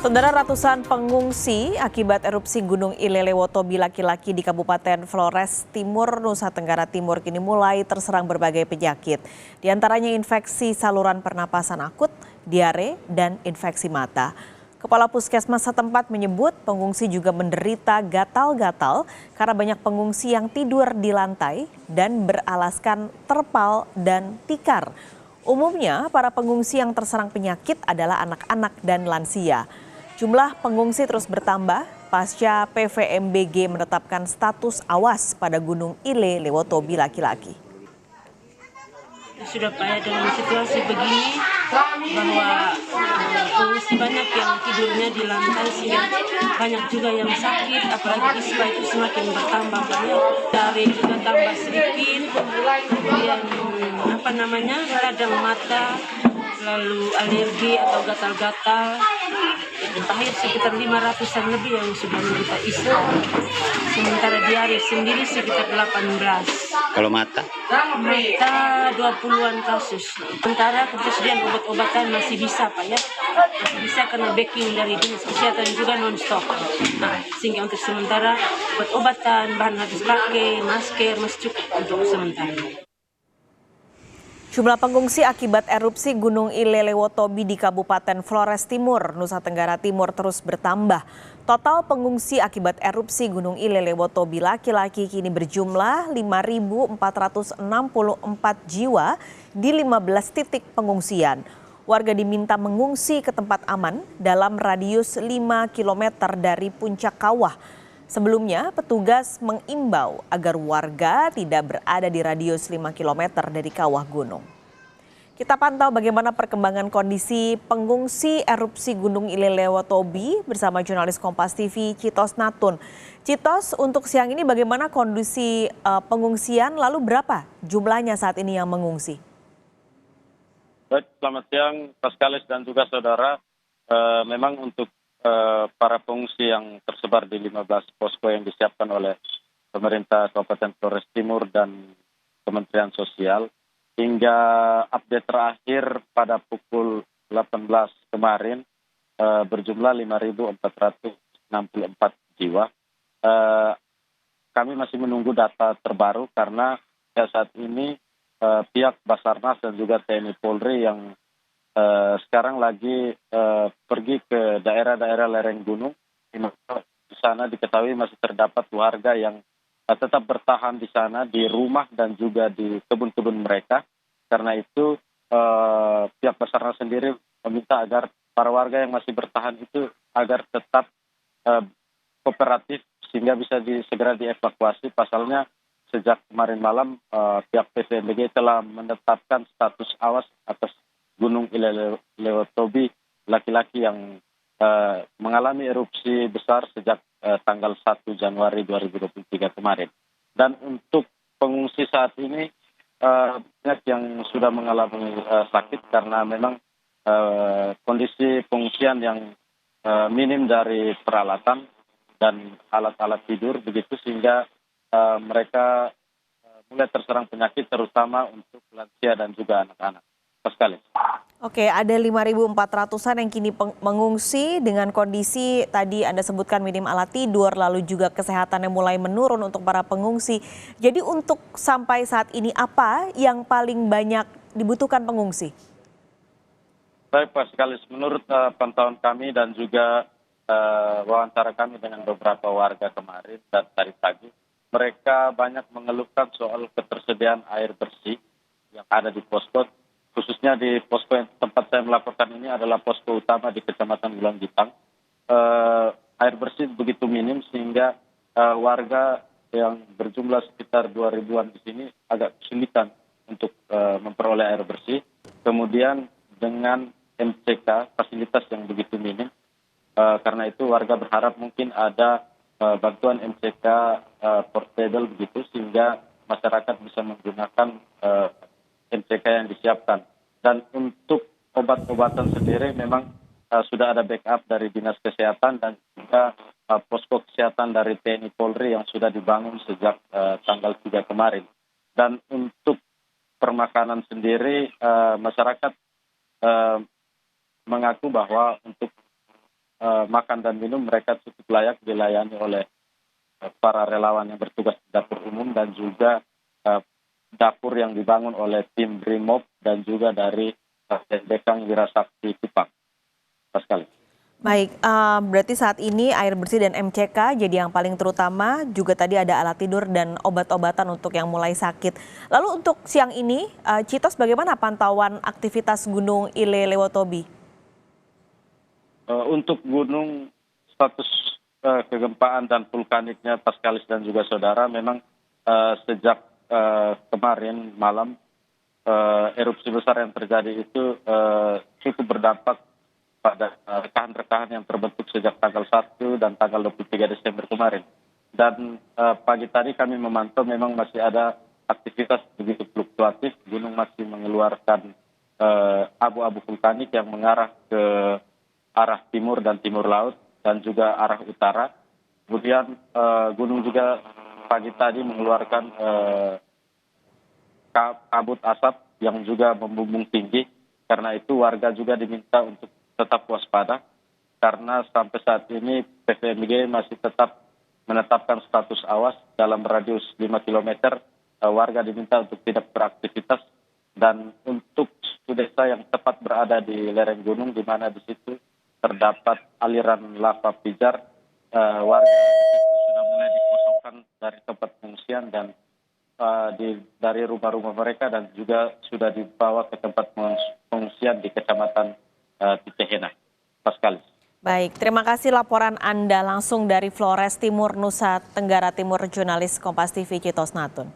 Saudara, ratusan pengungsi akibat erupsi Gunung Ilelewotobi laki-laki di Kabupaten Flores Timur, Nusa Tenggara Timur kini mulai terserang berbagai penyakit. Di antaranya infeksi saluran pernapasan akut, diare, dan infeksi mata. Kepala Puskesmas setempat menyebut pengungsi juga menderita gatal-gatal karena banyak pengungsi yang tidur di lantai dan beralaskan terpal dan tikar. Umumnya para pengungsi yang terserang penyakit adalah anak-anak dan lansia. Jumlah pengungsi terus bertambah pasca PVMBG menetapkan status awas pada Gunung Ilelewotobi laki-laki. Sudah payah dengan situasi begini bahwa pengungsi banyak yang tidurnya di lantai sehingga banyak juga yang sakit, apalagi ispa itu semakin bertambah banyak, dari juga tambah sedikit, kemudian radang mata, lalu alergi atau gatal-gatal. Terakhir sekitar 500-an lebih yang sudah menderita ispa, sementara diare sendiri sekitar 18. Kalau mata 20-an kasus. Sementara ketersediaan obat-obatan masih bisa Pak ya, masih bisa karena backing dari Dinas Kesehatan juga non-stop. Nah, sehingga untuk sementara obat-obatan, bahan habis pakai, masker masih cukup untuk sementara. Jumlah pengungsi akibat erupsi Gunung Ilelewotobi di Kabupaten Flores Timur, Nusa Tenggara Timur terus bertambah. Total pengungsi akibat erupsi Gunung Ilelewotobi laki-laki kini berjumlah 5.464 jiwa di 15 titik pengungsian. Warga diminta mengungsi ke tempat aman dalam radius 5 km dari puncak kawah. Sebelumnya, petugas mengimbau agar warga tidak berada di radius 5 km dari kawah gunung. Kita pantau bagaimana perkembangan kondisi pengungsi erupsi Gunung Ilelewotobi bersama jurnalis Kompas TV Citos Natun. Citos, untuk siang ini bagaimana kondisi pengungsian, lalu berapa jumlahnya saat ini yang mengungsi? Baik, selamat siang Paskalis dan juga saudara. Memang untuk para pengungsi yang tersebar di 15 posko yang disiapkan oleh pemerintah Kabupaten Flores Timur dan Kementerian Sosial, hingga update terakhir pada pukul 18 kemarin berjumlah 5.464 jiwa. Kami masih menunggu data terbaru karena saat ini pihak Basarnas dan juga TNI Polri yang sekarang lagi pergi ke daerah-daerah lereng gunung. Di sana diketahui masih terdapat warga yang tetap bertahan di sana, di rumah dan juga di kebun-kebun mereka. Karena itu pihak Basarnas sendiri meminta agar para warga yang masih bertahan itu agar tetap kooperatif sehingga bisa segera dievakuasi. Pasalnya sejak kemarin malam pihak PVMBG telah menetapkan status awas atas Gunung Ilelewotobi laki-laki yang mengalami erupsi besar sejak tanggal 1 Januari 2023 kemarin. Dan untuk pengungsi saat ini banyak yang sudah mengalami sakit karena memang kondisi pengungsian yang minim dari peralatan dan alat-alat tidur begitu, sehingga mereka mulai terserang penyakit terutama untuk lansia dan juga anak-anak. Sekali. Oke, ada 5.400-an yang kini mengungsi dengan kondisi tadi Anda sebutkan minim alat tidur, lalu juga kesehatannya mulai menurun untuk para pengungsi. Jadi untuk sampai saat ini apa yang paling banyak dibutuhkan pengungsi? Baik Pak Sekali, menurut pantauan kami dan juga wawancara kami dengan beberapa warga kemarin dan tadi pagi, mereka banyak mengeluhkan soal ketersediaan air bersih yang ada di posko. Khususnya di posko yang tempat saya melaporkan ini adalah posko utama di Kecamatan Gulang Gitang. Air bersih begitu minim sehingga warga yang berjumlah sekitar 2.000-an di sini agak kesulitan untuk memperoleh air bersih. Kemudian dengan MCK, fasilitas yang begitu minim, karena itu warga berharap mungkin ada bantuan MCK portable begitu sehingga masyarakat bisa menggunakan MCK yang disiapkan. Dan untuk obat-obatan sendiri memang sudah ada backup dari Dinas Kesehatan dan juga posko kesehatan dari TNI Polri yang sudah dibangun sejak tanggal 3 kemarin. Dan untuk permakanan sendiri masyarakat mengaku bahwa untuk makan dan minum mereka cukup layak dilayani oleh para relawan yang bertugas di dapur umum dan juga dapur yang dibangun oleh tim Brimob dan juga dari Dekang Wirasakti Kupang. Sekali. Baik, berarti saat ini air bersih dan MCK jadi yang paling terutama, juga tadi ada alat tidur dan obat-obatan untuk yang mulai sakit. Lalu untuk siang ini, Citos bagaimana pantauan aktivitas Gunung Ile Lewotobi? Untuk gunung status kegempaan dan vulkaniknya Paskalis dan juga saudara memang sejak kemarin malam erupsi besar yang terjadi itu cukup berdampak pada rekahan-rekahan yang terbentuk sejak tanggal 1 dan tanggal 23 Desember kemarin. Dan pagi tadi kami memantau memang masih ada aktivitas begitu fluktuatif, gunung masih mengeluarkan abu-abu vulkanik yang mengarah ke arah timur dan timur laut dan juga arah utara. Kemudian gunung juga pagi tadi mengeluarkan kabut asap yang juga membumbung tinggi. Karena itu warga juga diminta untuk tetap waspada karena sampai saat ini PVMBG masih tetap menetapkan status awas dalam radius 5 km. Warga diminta untuk tidak beraktivitas dan untuk suku desa yang tepat berada di lereng gunung di mana di situ terdapat aliran lava pijar, warga di situ sudah mulai dikosongkan dari tempat pengungsian dan dari rumah-rumah mereka dan juga sudah dibawa ke tempat pengungsian di Kecamatan Pitehena. Paskalis. Baik, terima kasih laporan Anda langsung dari Flores Timur, Nusa Tenggara Timur, jurnalis Kompas TV Citos Natun.